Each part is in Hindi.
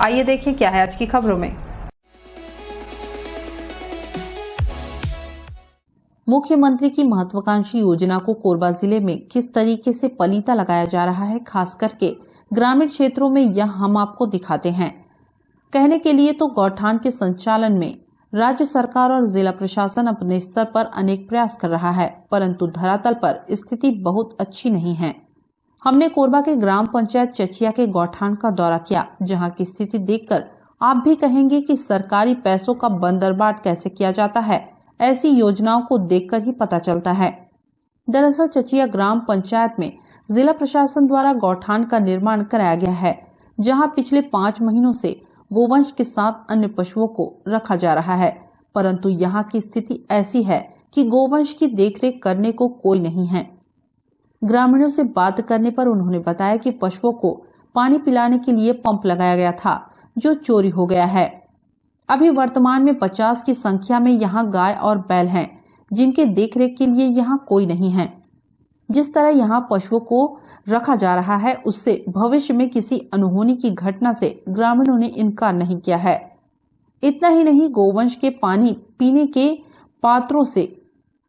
आइए देखिए क्या है आज की खबरों में। मुख्यमंत्री की महत्वाकांक्षी योजना को कोरबा जिले में किस तरीके से पलीता लगाया जा रहा है, खास करके ग्रामीण क्षेत्रों में, यह हम आपको दिखाते हैं। कहने के लिए तो गौठान के संचालन में राज्य सरकार और जिला प्रशासन अपने स्तर पर अनेक प्रयास कर रहा है, परंतु धरातल पर स्थिति बहुत अच्छी नहीं है। हमने कोरबा के ग्राम पंचायत चचिया के गौठान का दौरा किया, जहां की स्थिति देखकर आप भी कहेंगे कि सरकारी पैसों का बंदरबाट कैसे किया जाता है। ऐसी योजनाओं को देखकर ही पता चलता है। दरअसल चचिया ग्राम पंचायत में जिला प्रशासन द्वारा गौठान का निर्माण कराया गया है, जहां पिछले 5 महीनों से गोवंश के साथ अन्य पशुओं को रखा जा रहा है, परंतु यहाँ की स्थिति ऐसी है कि गोवंश की देखरेख करने को कोई नहीं है। ग्रामीणों से बात करने पर उन्होंने बताया कि पशुओं को पानी पिलाने के लिए पंप लगाया गया था, जो चोरी हो गया है। अभी वर्तमान में 50 की संख्या में यहाँ गाय और बैल हैं, जिनके देखरेख के लिए यहाँ कोई नहीं है। जिस तरह यहाँ पशुओं को रखा जा रहा है, उससे भविष्य में किसी अनहोनी की घटना से ग्रामीणों ने इनकार नहीं किया है। इतना ही नहीं, गोवंश के पानी पीने के पात्रों से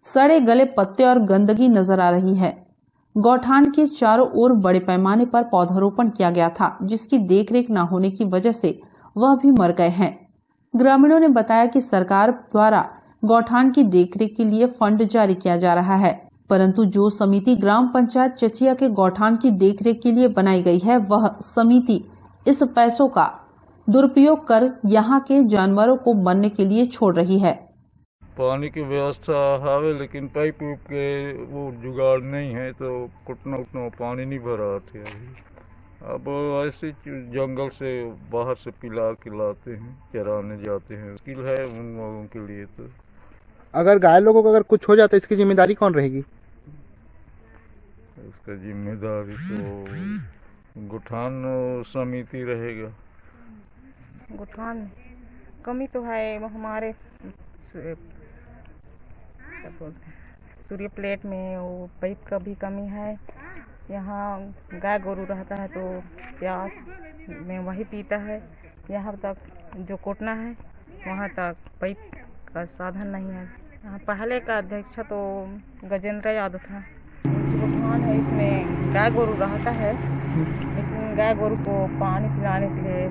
सड़े गले पत्ते और गंदगी नजर आ रही है। गौठान के चारों ओर बड़े पैमाने पर पौधारोपण किया गया था, जिसकी देखरेख न होने की वजह से वह भी मर गए हैं। ग्रामीणों ने बताया कि सरकार द्वारा गौठान की देखरेख के लिए फंड जारी किया जा रहा है, परंतु जो समिति ग्राम पंचायत चचिया के गौठान की देखरेख के लिए बनाई गई है, वह समिति इस पैसों का दुरुपयोग कर यहाँ के जानवरों को मरने के लिए छोड़ रही है। पानी की व्यवस्था है, लेकिन पाइप के वो जुगाड़ नहीं है, तो कुटना उतना पानी नहीं भरा आते अभी। अब ऐसे जंगल से बाहर से पिला के लाते हैं, चराने जाते हैं। मुश्किल है उन लोगों के लिए। तो अगर गाय लोगों को अगर कुछ हो जाता है, इसकी जिम्मेदारी कौन रहेगी? इसका जिम्मेदारी तो गौठान समिति रहेगा। गौठान कमी तो है, हमारे सूर्य प्लेट में वो पाइप का भी कमी है। यहाँ गाय गोरू रहता है तो प्यास में वही पीता है। यहाँ तक जो कोटना है वहाँ तक पाइप का साधन नहीं है। यहाँ पहले का अध्यक्ष तो गजेंद्र यादव था। गौठान है, इसमें गाय गोरू रहता है, लेकिन गाय गोरू को पानी पिलाने के लिए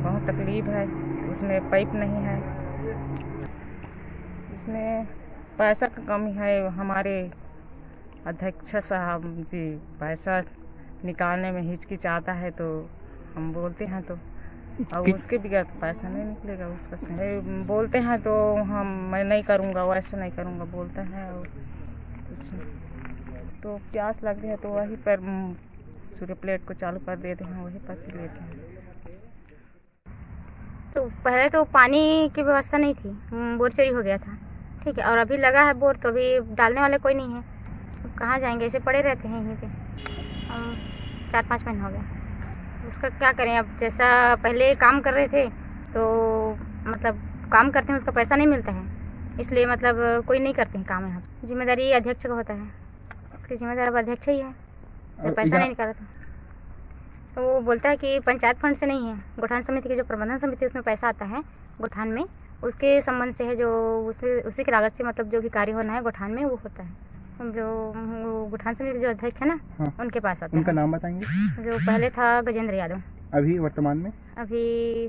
बहुत तकलीफ है। उसमें पाइप नहीं है, इसमें पैसा की कमी है। हमारे अध्यक्ष साहब जी पैसा निकालने में हिचकिचाता है, तो हम बोलते हैं तो अब उसके बगैर पैसा नहीं निकलेगा उसका। सही बोलते हैं तो मैं नहीं करूँगा, वैसे नहीं करूँगा बोलते हैं। और कुछ तो प्यास लग रही है तो वहीं पर सूर्य प्लेट को चालू कर देते हैं, वहीं पर पी लेते हैं। तो पहले तो पानी की व्यवस्था नहीं थी, बोर चोरी हो गया था, ठीक है। और अभी लगा है बोर, तो अभी डालने वाले कोई नहीं है, कहाँ जाएंगे? ऐसे पड़े रहते हैं यहीं पे। 4-5 महीने हो गया। उसका क्या करें अब? जैसा पहले काम कर रहे थे तो मतलब काम करते हैं, उसका पैसा नहीं मिलता है, इसलिए मतलब कोई नहीं करते हैं काम। यहाँ जिम्मेदारी अध्यक्ष का होता है, उसकी जिम्मेदारी अब अध्यक्ष ही है। जब पैसा नहीं निकाला था तो वो बोलता है कि पंचायत फंड से नहीं है, गौठान समिति की जो प्रबंधन समिति उसमें पैसा आता है गौठान में, उसके संबंध से है, जो उसी की लागत से मतलब जो भी कार्य होना है गौठान में वो होता है। जो गौठान समिति के जो अध्यक्ष है ना, हाँ, उनके पास आता है। उनका नाम बताएंगे? जो पहले था गजेंद्र यादव। अभी वर्तमान में? अभी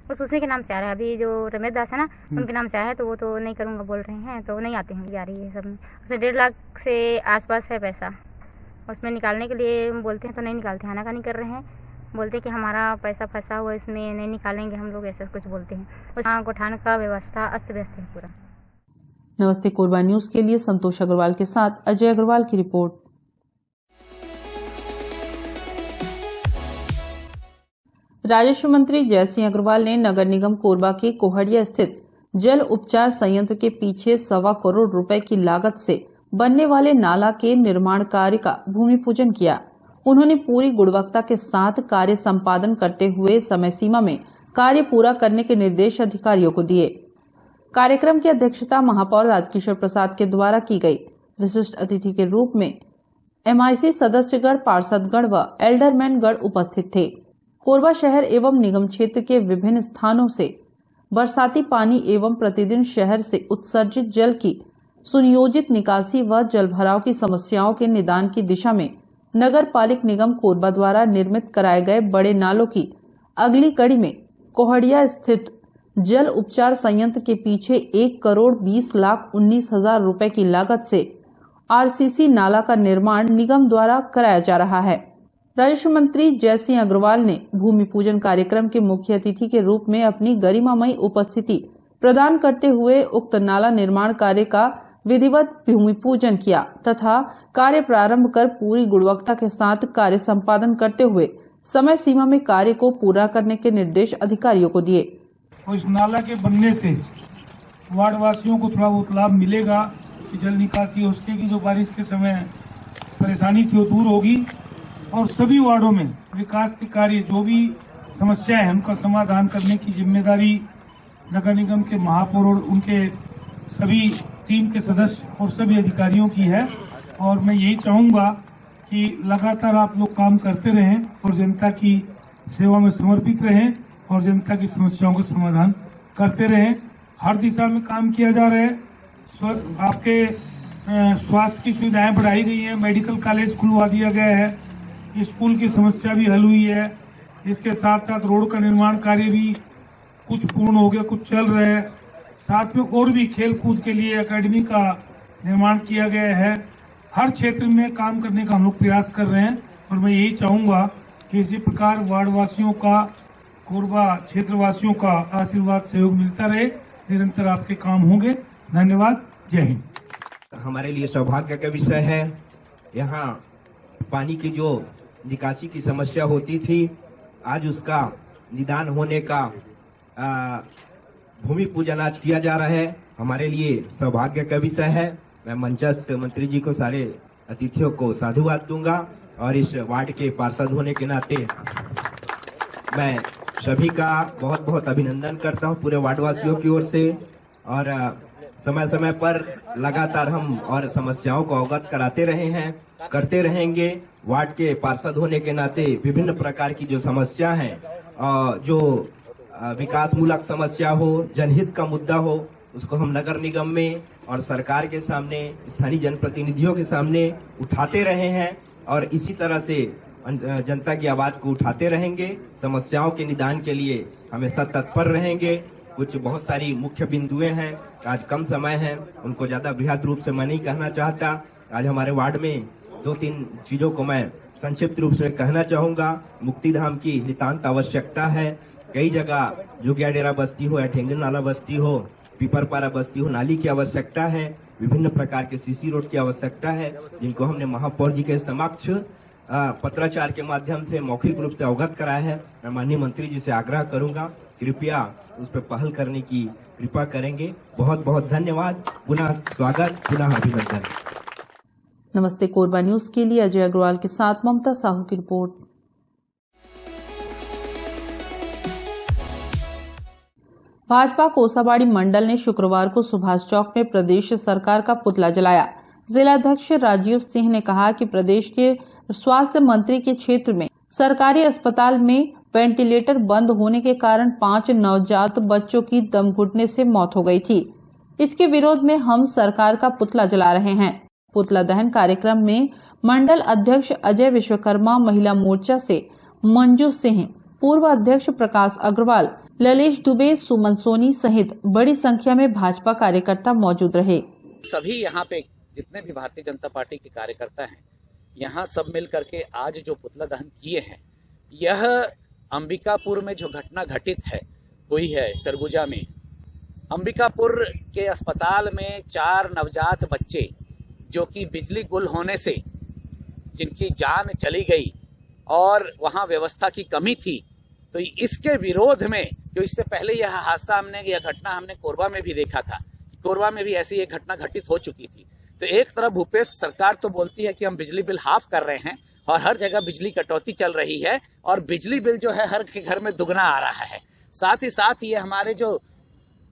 बस उसी के नाम से आ रहा है। अभी जो रमेश दास है ना, उनके नाम से आया है, तो वो तो नहीं करूँगा बोल रहे हैं, तो नहीं आते हैं। जा रही है सब में, उसमें 1.5 लाख से आसपास है पैसा। उसमें निकालने के लिए बोलते हैं तो नहीं निकालते, आनाकानी कर रहे हैं। बोलते हैं कि हमारा पैसा फंसा हुआ, इसमें नहीं निकालेंगे हम लोग, ऐसा कुछ बोलते हैं। उस गौठान का व्यवस्था अस्त व्यस्त है पूरा। नमस्ते कोरबा न्यूज के लिए संतोष अग्रवाल के साथ अजय अग्रवाल की रिपोर्ट। राजस्व मंत्री जयसिंह अग्रवाल ने नगर निगम कोरबा के कोहड़िया स्थित जल उपचार संयंत्र के पीछे 1.25 करोड़ रुपए की लागत से बनने वाले नाला के निर्माण कार्य का भूमि पूजन किया। उन्होंने पूरी गुणवत्ता के साथ कार्य संपादन करते हुए समय सीमा में कार्य पूरा करने के निर्देश अधिकारियों को दिए। कार्यक्रम की अध्यक्षता महापौर राजकिशोर प्रसाद के द्वारा की गई। विशिष्ट अतिथि के रूप में MIC सदस्यगण, पार्षदगण व एल्डरमैनगण उपस्थित थे। कोरबा शहर एवं निगम क्षेत्र के विभिन्न स्थानों से बरसाती पानी एवं प्रतिदिन शहर से उत्सर्जित जल की सुनियोजित निकासी व जलभराव की समस्याओं के निदान की दिशा में नगर पालिक निगम कोरबा द्वारा निर्मित कराए गए बड़े नालों की अगली कड़ी में कोहड़िया स्थित जल उपचार संयंत्र के पीछे 1,20,19,000 रुपए की लागत से आरसीसी नाला का निर्माण निगम द्वारा कराया जा रहा है। राजस्व मंत्री जय सिंह अग्रवाल ने भूमि पूजन कार्यक्रम के मुख्य अतिथि के रूप में अपनी गरिमामयी उपस्थिति प्रदान करते हुए उक्त नाला निर्माण कार्य का विधिवत भूमि पूजन किया तथा कार्य प्रारंभ कर पूरी गुणवत्ता के साथ कार्य संपादन करते हुए समय सीमा में कार्य को पूरा करने के निर्देश अधिकारियों को दिए। और इस नाला के बनने से वार्ड वासियों को थोड़ा बहुत लाभ मिलेगा कि जल निकासी हो सकेगी, जो बारिश के समय परेशानी थी वो दूर होगी और सभी वार्डों में विकास के कार्य जो भी समस्याएं हैं उनका समाधान करने की जिम्मेदारी नगर निगम के महापौर और उनके सभी टीम के सदस्य और सभी अधिकारियों की है। और मैं यही चाहूंगा कि लगातार आप लोग काम करते रहें और जनता की सेवा में समर्पित रहें और जनता की समस्याओं का समाधान करते रहें। हर दिशा में काम किया जा रहा है। आपके स्वास्थ्य की सुविधाएं बढ़ाई गई हैं, मेडिकल कॉलेज खुलवा दिया गया है, स्कूल की समस्या भी हल हुई है। इसके साथ साथ रोड का निर्माण कार्य भी कुछ पूर्ण हो गया, कुछ चल रहा है। साथ में और भी खेल कूद के लिए एकेडमी का निर्माण किया गया है। हर क्षेत्र में काम करने का हम लोग प्रयास कर रहे हैं और मैं यही चाहूंगा कि इसी प्रकार वार्ड वासियों का, कोरबा क्षेत्र वासियों का आशीर्वाद सहयोग मिलता रहे। निरंतर आपके काम होंगे। धन्यवाद। जय हिंद। हमारे लिए सौभाग्य का विषय है। यहाँ पानी की जो निकासी की समस्या होती थी, आज उसका निदान होने का भूमि पूजन आज किया जा रहा है। हमारे लिए सौभाग्य का विषय है। मैं मंचस्थ मंत्री जी को, सारे अतिथियों को साधुवाद दूंगा और इस वार्ड के पार्षद होने के नाते मैं सभी का बहुत बहुत अभिनंदन करता हूं पूरे वार्डवासियों की ओर से। और समय समय पर लगातार हम और समस्याओं को अवगत कराते रहे हैं, करते रहेंगे। वार्ड के पार्षद होने के नाते विभिन्न प्रकार की जो समस्या है, जो विकास मूलक समस्या हो, जनहित का मुद्दा हो, उसको हम नगर निगम में और सरकार के सामने, स्थानीय जनप्रतिनिधियों के सामने उठाते रहे हैं और इसी तरह से जनता की आवाज को उठाते रहेंगे। समस्याओं के निदान के लिए हमेशा तत्पर रहेंगे। कुछ बहुत सारी मुख्य बिंदुएं हैं, आज कम समय है, उनको ज्यादा बृहद रूप से मैं नहीं कहना चाहता। आज हमारे वार्ड में 2-3 चीजों को मैं संक्षिप्त रूप से कहना चाहूंगा। मुक्तिधाम की नितांत आवश्यकता है। कई जगह जोगिया डेरा बस्ती हो या ढेंगन नाला बस्ती हो, पीपरपारा बस्ती हो, नाली की आवश्यकता है। विभिन्न प्रकार के सीसी रोड की आवश्यकता है, जिनको हमने महापौर जी के समक्ष पत्राचार के माध्यम से मौखिक रूप से अवगत कराया है। मैं माननीय मंत्री जी से आग्रह करूंगा, कृपया उस पर पहल करने की कृपा करेंगे। बहुत बहुत धन्यवाद। पुनः स्वागत, पुनः अभिनंदन। नमस्ते कोरबा न्यूज के लिए अजय अग्रवाल के साथ ममता साहू की रिपोर्ट। भाजपा कोसाबाड़ी मंडल ने शुक्रवार को सुभाष चौक में प्रदेश सरकार का पुतला जलाया। जिलाध्यक्ष राजीव सिंह ने कहा कि प्रदेश के स्वास्थ्य मंत्री के क्षेत्र में सरकारी अस्पताल में वेंटिलेटर बंद होने के कारण 5 नवजात बच्चों की दम घुटने से मौत हो गई थी। इसके विरोध में हम सरकार का पुतला जला रहे हैं। पुतला दहन कार्यक्रम में मंडल अध्यक्ष अजय विश्वकर्मा, महिला मोर्चा से मंजू सिंह, पूर्व अध्यक्ष प्रकाश अग्रवाल, ललेश दुबे, सुमन सोनी सहित बड़ी संख्या में भाजपा कार्यकर्ता मौजूद रहे। सभी यहाँ पे जितने भी भारतीय जनता पार्टी के कार्यकर्ता हैं, यहाँ सब मिल करके आज जो पुतला दहन किए हैं, यह अंबिकापुर में जो घटना घटित है हुई है सरगुजा में। अंबिकापुर के अस्पताल में 4 नवजात बच्चे जो कि बिजली गुल होने से जिनकी जान चली गई और वहाँ व्यवस्था की कमी थी, तो इसके विरोध में, जो इससे पहले यह हादसा यह घटना हमने कोरबा में भी देखा था। कोरबा में भी ऐसी एक घटना घटित हो चुकी थी। तो एक तरफ भूपेश सरकार तो बोलती है कि हम बिजली बिल हाफ कर रहे हैं और हर जगह बिजली कटौती चल रही है और बिजली बिल जो है हर के घर में दुगना आ रहा है। साथ ही साथ ये हमारे जो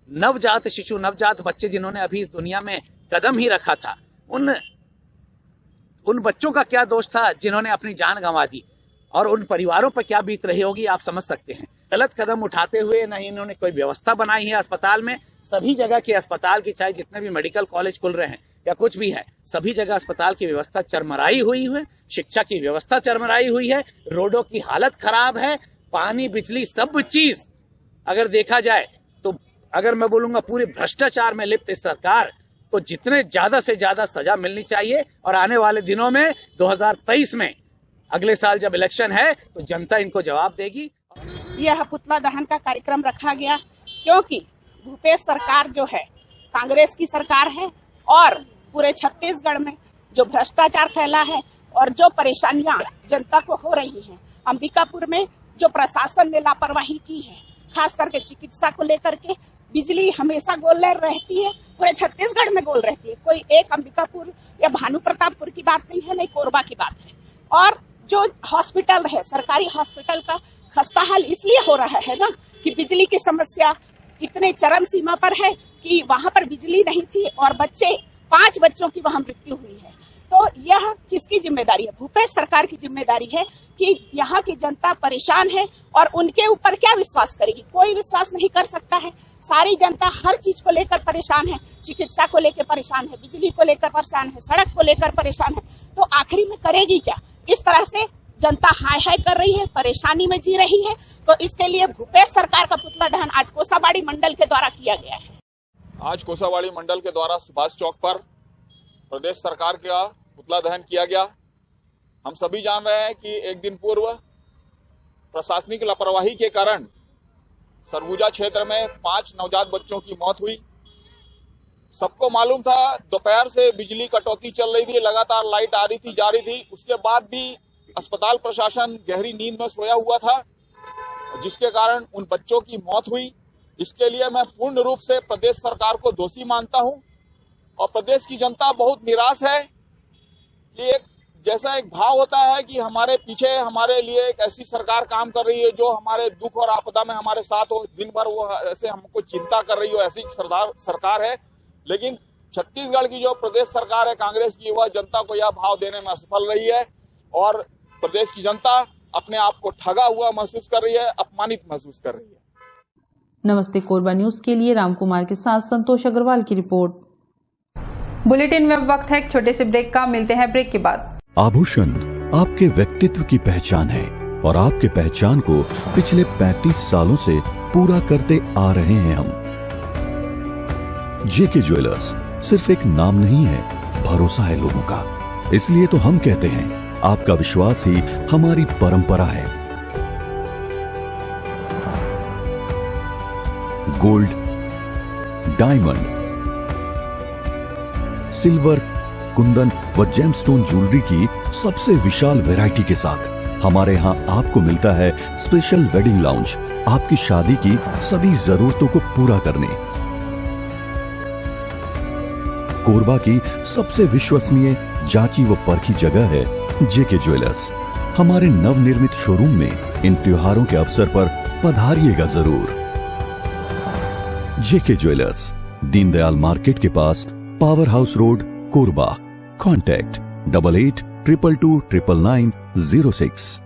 नवजात शिशु, नवजात बच्चे जिन्होंने अभी इस दुनिया में कदम ही रखा था, उन बच्चों का क्या दोष था जिन्होंने अपनी जान गंवा दी। और उन परिवारों पर क्या बीत रही होगी आप समझ सकते हैं। गलत कदम उठाते हुए नहीं इन्होंने कोई व्यवस्था बनाई है अस्पताल में। सभी जगह के अस्पताल की, चाहे जितने भी मेडिकल कॉलेज खुल रहे हैं या कुछ भी है, सभी जगह अस्पताल की व्यवस्था चरमराई हुई है, शिक्षा की व्यवस्था चरमराई हुई है, रोडों की हालत खराब है, पानी बिजली सब चीज अगर देखा जाए तो अगर मैं बोलूंगा पूरे भ्रष्टाचार में लिप्त इस सरकार को जितने ज्यादा से ज्यादा सजा मिलनी चाहिए। और आने वाले दिनों में 2023 में अगले साल जब इलेक्शन है तो जनता इनको जवाब देगी। यह पुतला दहन का कार्यक्रम रखा गया क्योंकि भूपेश सरकार जो है कांग्रेस की सरकार है और पूरे छत्तीसगढ़ में जो भ्रष्टाचार फैला है और जो परेशानियां जनता को हो रही हैं, अंबिकापुर में जो प्रशासन ने लापरवाही की है, खास करके चिकित्सा को लेकर के, बिजली हमेशा गोल रहती है, पूरे छत्तीसगढ़ में गोल रहती है। कोई एक अंबिकापुर या भानु प्रतापपुर की बात नहीं है, नहीं कोरबा की बात है। और जो हॉस्पिटल है, सरकारी हॉस्पिटल का खस्ता हाल इसलिए हो रहा है ना कि बिजली की समस्या इतने चरम सीमा पर है कि वहां पर बिजली नहीं थी और 5 बच्चों की वहां मृत्यु हुई है। तो यह किसकी जिम्मेदारी है? भूपेश सरकार की जिम्मेदारी है कि यहाँ की जनता परेशान है और उनके ऊपर क्या विश्वास करेगी? कोई विश्वास नहीं कर सकता है। सारी जनता हर चीज को लेकर परेशान है, चिकित्सा को लेकर परेशान है, बिजली को लेकर परेशान है, सड़क को लेकर परेशान है। तो आखिरी में करेगी क्या? इस तरह से जनता हाय हाय कर रही है, परेशानी में जी रही है। तो इसके लिए भूपेश सरकार का पुतला दहन आज कोसाबाड़ी मंडल के द्वारा किया गया है। आज कोसाबाड़ी मंडल के द्वारा सुभाष चौक पर प्रदेश सरकार का पुतला दहन किया गया। हम सभी जान रहे हैं कि एक दिन पूर्व प्रशासनिक लापरवाही के कारण सरगुजा क्षेत्र में 5 नवजात बच्चों की मौत हुई। सबको मालूम था दोपहर से बिजली कटौती चल रही थी, लगातार लाइट आ रही थी, जा रही थी। उसके बाद भी अस्पताल प्रशासन गहरी नींद में सोया हुआ था, जिसके कारण उन बच्चों की मौत हुई। इसके लिए मैं पूर्ण रूप से प्रदेश सरकार को दोषी मानता हूं और प्रदेश की जनता बहुत निराश है कि एक भाव होता है कि हमारे पीछे हमारे लिए एक ऐसी सरकार काम कर रही है जो हमारे दुख और आपदा में हमारे साथ हो, दिन भर वो ऐसे हमको चिंता कर रही हो, ऐसी सरकार है। लेकिन छत्तीसगढ़ की जो प्रदेश सरकार है कांग्रेस की, वह जनता को यह भाव देने में असफल रही है और प्रदेश की जनता अपने आप को ठगा हुआ महसूस कर रही है, अपमानित महसूस कर रही है। नमस्ते कोरबा न्यूज के लिए रामकुमार के साथ संतोष अग्रवाल की रिपोर्ट। बुलेटिन में वक्त है एक छोटे से ब्रेक का, मिलते हैं ब्रेक के बाद। आभूषण आपके व्यक्तित्व की पहचान है और आपके पहचान को पिछले 35 सालों से पूरा करते आ रहे हैं हम। जेके ज्वेलर्स सिर्फ एक नाम नहीं है, भरोसा है लोगों का। इसलिए तो हम कहते हैं आपका विश्वास ही हमारी परंपरा है। गोल्ड, डायमंड, सिल्वर, कुंदन व जेमस्टोन ज्वेलरी की सबसे विशाल वैरायटी के साथ हमारे यहाँ आपको मिलता है स्पेशल वेडिंग लाउंज, आपकी शादी की सभी जरूरतों को पूरा करने। कोरबा की सबसे विश्वसनीय, जांची व परखी जगह है जेके ज्वेलर्स। हमारे नवनिर्मित शोरूम में इन त्योहारों के अवसर पर पधारिएगा जरूर। जेके ज्वेलर्स, दीनदयाल मार्केट के पास, power house road, Korba. Contact 8822299906।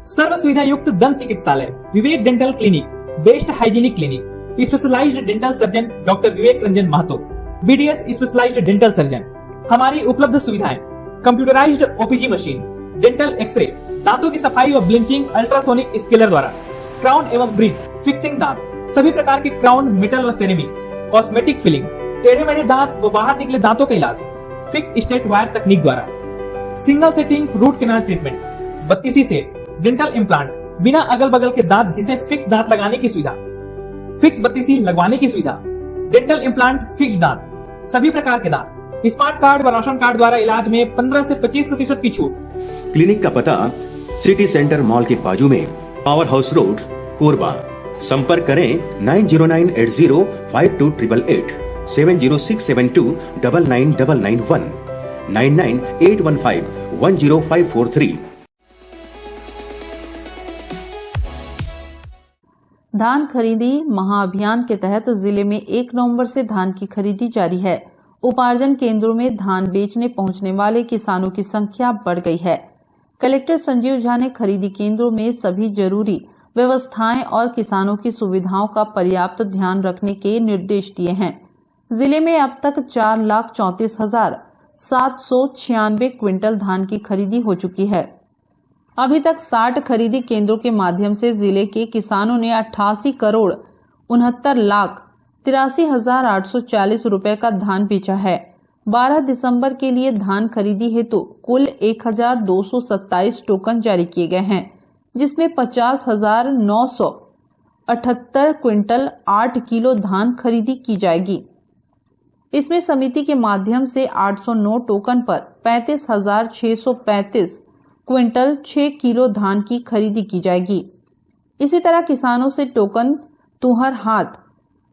सर्व सुविधा युक्त दंत चिकित्सालय Vivek dental clinic, best hygienic clinic, specialised dental surgeon doctor Vivek Ranjan Mahato, BDS specialised dental surgeon. हमारी उपलब्ध सुविधाएं: computerised OPG machine, dental x-ray, दांतों की सफाई और ब्लीचिंग अल्ट्रासोनिक स्केलर द्वारा, क्राउन एवं ब्रिज, फिक्सिंग दांत, सभी प्रकार के क्राउन, मेटल व सेरेमिक, कॉस्मेटिक फिलिंग, टेढ़े मेढ़े दांत व बाहर निकले दांतों का इलाज फिक्स स्टेट वायर तकनीक द्वारा, single sitting root canal treatment, 32 set, dental implant, बिना अगल बगल के दांत घिसे फिक्स दांत लगाने की सुविधा, फिक्स 32 लगवाने की सुविधा, डेंटल इम्प्लांट, फिक्स दांत, सभी प्रकार के दांत, स्मार्ट कार्ड व राशन कार्ड द्वारा इलाज में 15 से 25% की छूट। क्लिनिक का पता सिटी सेंटर मॉल के बाजू में, पावर हाउस रोड, कोरबा। संपर्क करें 9098052888, 7067299991, 9981510543। धान खरीदी महाअभियान के तहत जिले में 1 नवंबर से धान की खरीदी जारी है। उपार्जन केंद्रों में धान बेचने पहुंचने वाले किसानों की संख्या बढ़ गई है। कलेक्टर संजीव झा ने खरीदी केंद्रों में सभी जरूरी व्यवस्थाएं और किसानों की सुविधाओं का पर्याप्त ध्यान रखने के निर्देश दिए हैं। जिले में अब तक 4,34,796 क्विंटल धान की खरीदी हो चुकी है। अभी तक 60 खरीदी केंद्रों के माध्यम से जिले के किसानों ने 88,69,83,840 रुपए का धान बेचा है। 12 दिसंबर के लिए धान खरीदी हेतु कुल 1,227 टोकन जारी किए गए हैं, जिसमें 50,978 क्विंटल 8 किलो धान खरीदी की जाएगी। इसमें समिति के माध्यम से 809 टोकन पर 35,635 क्विंटल 6 किलो धान की खरीदी की जाएगी। इसी तरह किसानों से टोकन तुहर हाथ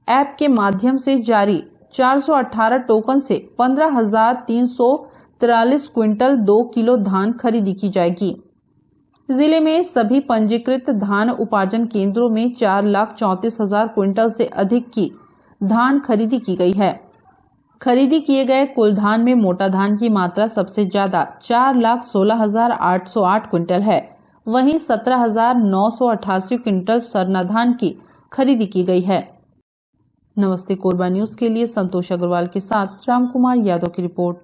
ऐप के माध्यम से जारी 418 टोकन से 15,343 क्विंटल 2 किलो धान खरीदी की जाएगी। जिले में सभी पंजीकृत धान उपार्जन केंद्रों में 4,34,000 क्विंटल से अधिक की धान खरीदी की गई है। खरीदी किए गए कुल धान में मोटा धान की मात्रा सबसे ज्यादा 4,16,808 क्विंटल है। वहीं 17,988 क्विंटल सरना धान की खरीदी की गई है। नमस्ते कोरबा न्यूज के लिए संतोष अग्रवाल के साथ रामकुमार यादव की रिपोर्ट।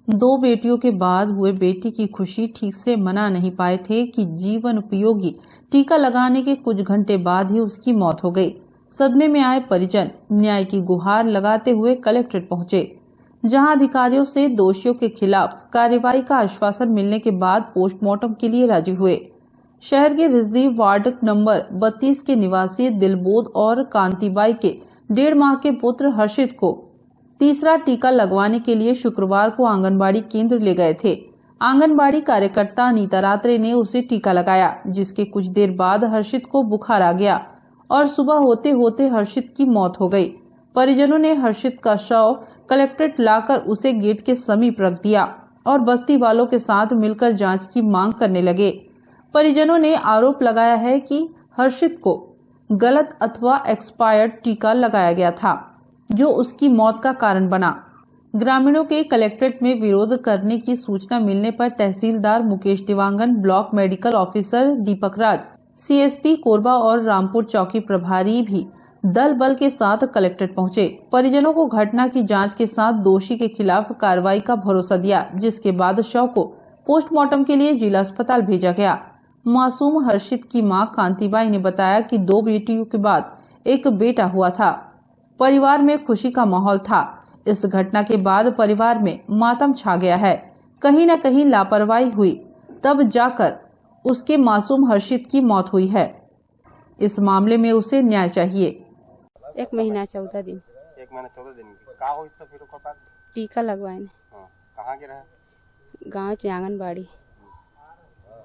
दो बेटियों के बाद हुए बेटी की खुशी ठीक से मना नहीं पाए थे कि जीवन उपयोगी टीका लगाने के कुछ घंटे बाद ही उसकी मौत हो गई। सदमे में आए परिजन न्याय की गुहार लगाते हुए कलेक्ट्रेट पहुंचे, जहां अधिकारियों से दोषियों के खिलाफ कार्रवाई का आश्वासन मिलने के बाद पोस्टमार्टम के लिए राजी हुए। शहर के रिजदी वार्ड नंबर 32 के निवासी दिलबोध और कांतिबाई के 1.5 माह के पुत्र हर्षित को तीसरा टीका लगवाने के लिए शुक्रवार को आंगनबाड़ी केंद्र ले गए थे। आंगनबाड़ी कार्यकर्ता अनीता रात्रे ने उसे टीका लगाया, जिसके कुछ देर बाद हर्षित को बुखार आ गया और सुबह होते होते हर्षित की मौत हो गई। परिजनों ने हर्षित का शव कलेक्ट्रेट लाकर उसे गेट के समीप रख दिया और बस्ती वालों के साथ मिलकर जांच की मांग करने लगे। परिजनों ने आरोप लगाया है कि हर्षित को गलत अथवा एक्सपायर्ड टीका लगाया गया था, जो उसकी मौत का कारण बना। ग्रामीणों के कलेक्ट्रेट में विरोध करने की सूचना मिलने पर तहसीलदार Mukesh Dewangan, block medical officer दीपक राज, सीएसपी कोरबा और रामपुर चौकी प्रभारी भी दल बल के साथ कलेक्ट्रेट पहुंचे। परिजनों को घटना की जांच के साथ दोषी के खिलाफ कार्रवाई का भरोसा दिया, जिसके बाद शव को पोस्टमार्टम के लिए जिला अस्पताल भेजा गया। मासूम हर्षित की मां कांतिबाई ने बताया कि 2 बेटियों के बाद एक बेटा हुआ था। परिवार में खुशी का माहौल था। इस घटना के बाद परिवार में मातम छा गया है। कहीं न कहीं लापरवाही हुई, तब जाकर उसके मासूम हर्षित की मौत हुई है। इस मामले में उसे न्याय चाहिए। 1 महीना 14 दिन। 1 महीना 14 दिन का हो इसका फिर ओकर बाद टीका लगवाए। कहाँ के रहे? गाँव के आंगनबाड़ी।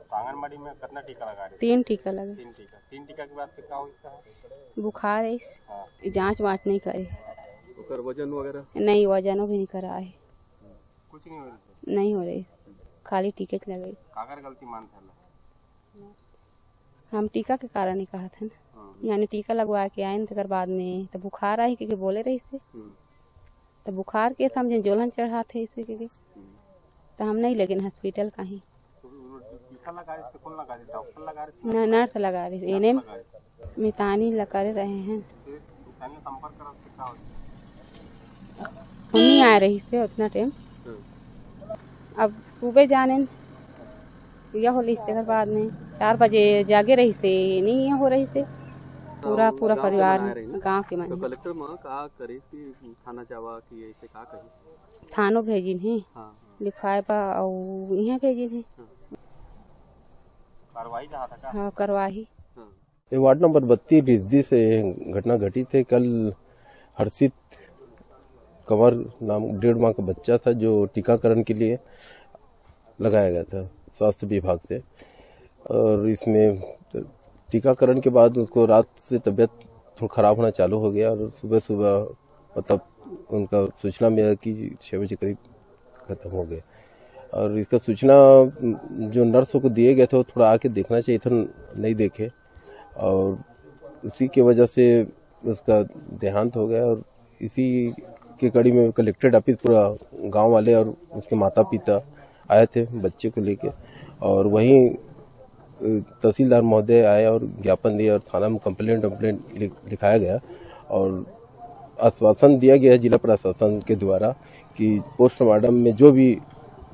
तो आंगनबाड़ी में कितना टीका लगा रहे? 3 टीका लगा। 3 टीका के बाद फिर का हो इसका? बुखार है। जांच वाँच नहीं करे। वजन वगैरह? नहीं, वजन भी नहीं करा है। कुछ नहीं हो रही? नहीं हो रही, खाली टीके लगे। काकर गलती मानते हैं? हम टीका के कारण ही कहा था ना, यानी टीका लगवा के आए तक बाद में तो बुखार आई क्योंकि बोले रही से तो बुखार के समझे जोलन चढ़ा थे इसे क्योंकि तो हम नहीं लेकिन हॉस्पिटल कहीं नर्स लगा रही एनएम मितानी लगा रहे हैं। हम नहीं आ रही से उतना टाइम, अब सुबह जाने यह हो रही से बाद में 4 बजे जागे रही से नहीं हो रही से पूरा परिवार गांव के माने। तो कलेक्टर मां का करे कि थाना जावा कि ऐसे का कही? थानो भेजिन है। हां लिखाए बा और यहां भेजिन है। कार्रवाई जहां तक हां करवाही। ये वार्ड नंबर 32 रिजदी से घटना घटी थी। कल हर्षित कंवर नाम 1.5 माह का बच्चा था जो टीकाकरण के लिए लगाया गया था स्वास्थ्य विभाग से, और इसमें टीकाकरण के बाद उसको रात से तबीयत थोड़ा खराब होना चालू हो गया और सुबह मतलब उनका सूचना मिला कि 6 बजे करीब खत्म हो गए। और इसका सूचना जो नर्सों को दिए गए थे वो थोड़ा आके देखना चाहिए था, नहीं देखे और उसी की वजह से उसका देहांत हो गया। और इसी के कड़ी में कलेक्ट्रेट ऑफिस पूरा गांव वाले और उसके माता पिता आए थे बच्चे को लेके, और वहीं तहसीलदार महोदय आए और ज्ञापन दिया और थाना में कंप्लेंट लिखाया गया और आश्वासन दिया गया जिला प्रशासन के द्वारा कि पोस्टमार्टम में जो भी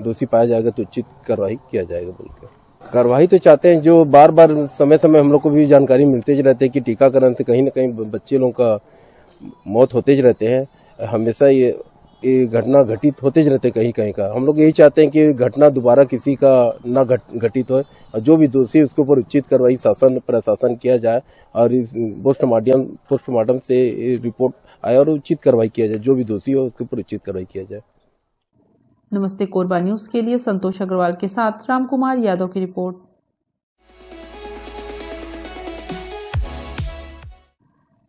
दोषी पाया जाएगा तो उचित कार्रवाई किया जाएगा बोलकर। कार्रवाई तो चाहते हैं, जो बार बार समय समय हम लोग को भी जानकारी मिलते ही रहते हैं कि टीकाकरण से कहीं न कहीं बच्चे लोगों का मौत होते ही रहते हैं, हमेशा ये घटना घटित होते ही रहते कहीं कहीं का। हम लोग यही चाहते हैं कि घटना दोबारा किसी का ना घटित हो और जो भी दोषी उसके ऊपर उचित कार्रवाई शासन प्रशासन किया जाए और इस पोस्टमार्टम से रिपोर्ट आए और उचित कार्रवाई किया जाए, जो भी दोषी हो उसके ऊपर उचित कार्रवाई किया जाए। नमस्ते कोरबा न्यूज के लिए संतोष अग्रवाल के साथ रामकुमार यादव की रिपोर्ट।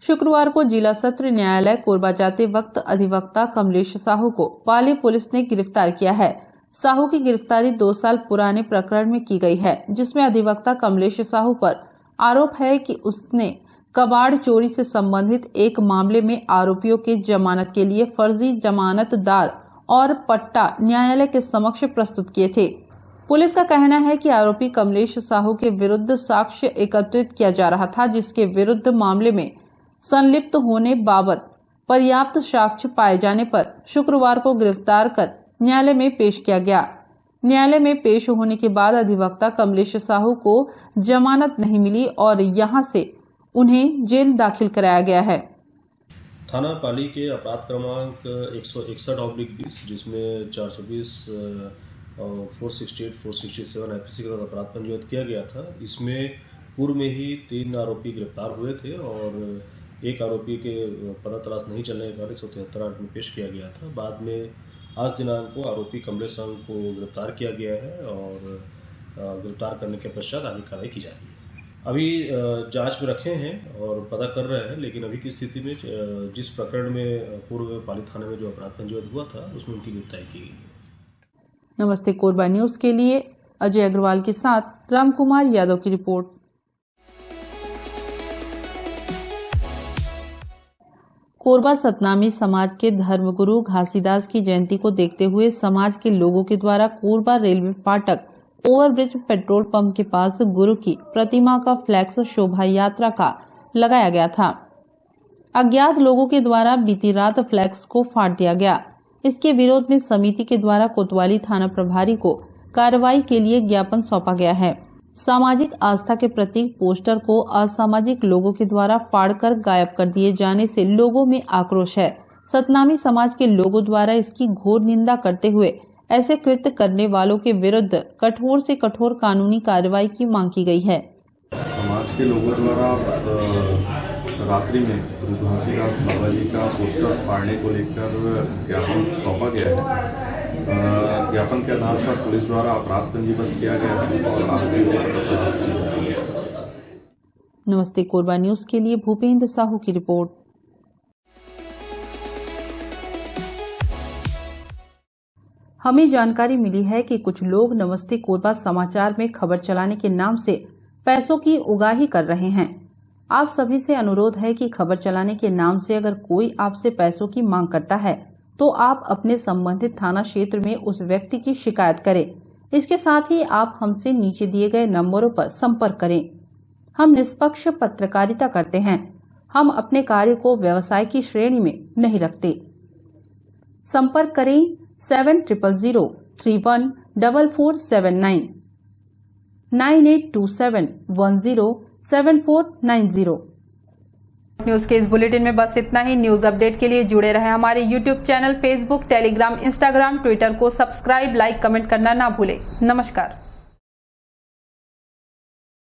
शुक्रवार को जिला सत्र न्यायालय कोरबा जाते वक्त अधिवक्ता कमलेश साहू को पाली पुलिस ने गिरफ्तार किया है। साहू की गिरफ्तारी 2 साल पुराने प्रकरण में की गई है, जिसमें अधिवक्ता कमलेश साहू पर आरोप है कि उसने कबाड़ चोरी से संबंधित एक मामले में आरोपियों के जमानत के लिए फर्जी जमानतदार और पट्टा न्यायालय के समक्ष प्रस्तुत किए थे। पुलिस का कहना है कि आरोपी कमलेश साहू के विरुद्ध साक्ष्य एकत्रित किया जा रहा था, जिसके विरुद्ध मामले में संलिप्त होने बाबत पर्याप्त साक्ष्य पाए जाने पर शुक्रवार को गिरफ्तार कर न्यायालय में पेश किया गया। न्यायालय में पेश होने के बाद अधिवक्ता कमलेश साहू को जमानत नहीं मिली और यहां से उन्हें जेल दाखिल कराया गया है। थाना पाली के अपराध क्रमांक 161/20, जिसमें 420 468 467 IPC के तहत अपराध पंजीबद्ध किया गया था। इसमें पूर्व में ही 3 आरोपी गिरफ्तार हुए थे और एक आरोपी के पता तलाश नहीं चलने के कारण 173 में पेश किया गया था। बाद में आज दिनांक को आरोपी कमलेश साहू को गिरफ्तार किया गया है और गिरफ्तार करने के पश्चात आगे कार्रवाई की जाएगी। अभी जांच में रखे हैं और पता कर रहे हैं, लेकिन अभी की स्थिति में जिस प्रकरण में पूर्व पाली थाने में जो अपराध पंजीबद्ध हुआ था उसमें उनकी गिरफ्तारी की गई। नमस्ते कोरबा न्यूज के लिए अजय अग्रवाल के साथ रामकुमार यादव की रिपोर्ट। कोरबा सतनामी समाज के धर्मगुरु घासीदास की जयंती को देखते हुए समाज के लोगों के द्वारा कोरबा रेलवे फाटक ओवरब्रिज पेट्रोल पंप के पास गुरु की प्रतिमा का फ्लैक्स शोभा यात्रा का लगाया गया था। अज्ञात लोगों के द्वारा बीती रात फ्लैक्स को फाड़ दिया गया। इसके विरोध में समिति के द्वारा कोतवाली थाना प्रभारी को कार्रवाई के लिए ज्ञापन सौंपा गया है। सामाजिक आस्था के प्रतीक पोस्टर को असामाजिक लोगों के द्वारा फाड़कर गायब कर दिए जाने से लोगों में आक्रोश है। सतनामी समाज के लोगों द्वारा इसकी घोर निंदा करते हुए ऐसे कृत्य करने वालों के विरुद्ध कठोर से कठोर कानूनी कार्रवाई की मांग की गई है। समाज के लोगों द्वारा रात्रि में गुरु घासीदास बाबा जी का पोस्टर फाड़ने को लेकर ज्ञापन सौंपा गया है। ज्ञापन के आधार पर पुलिस द्वारा अपराध पंजीबद्ध किया गया है और आरोपी को तलाश की जा रही है। नमस्ते कोरबा न्यूज के लिए भूपेंद्र साहू की रिपोर्ट। हमें जानकारी मिली है कि कुछ लोग नमस्ते कोरबा समाचार में खबर चलाने के नाम से पैसों की उगाही कर रहे हैं। आप सभी से अनुरोध है कि खबर चलाने के नाम से अगर कोई आपसे पैसों की मांग करता है तो आप अपने संबंधित थाना क्षेत्र में उस व्यक्ति की शिकायत करें। इसके साथ ही आप हमसे नीचे दिए गए नंबरों पर संपर्क करें। हम निष्पक्ष पत्रकारिता करते हैं। हम अपने कार्य को व्यवसाय की श्रेणी में नहीं रखते। संपर्क करें 7000314479 9827107490। न्यूज के इस बुलेटिन में बस इतना ही। न्यूज अपडेट के लिए जुड़े रहें हमारे YouTube channel, Facebook, Telegram, Instagram, Twitter को सब्सक्राइब, लाइक, कमेंट करना ना भूलें। नमस्कार।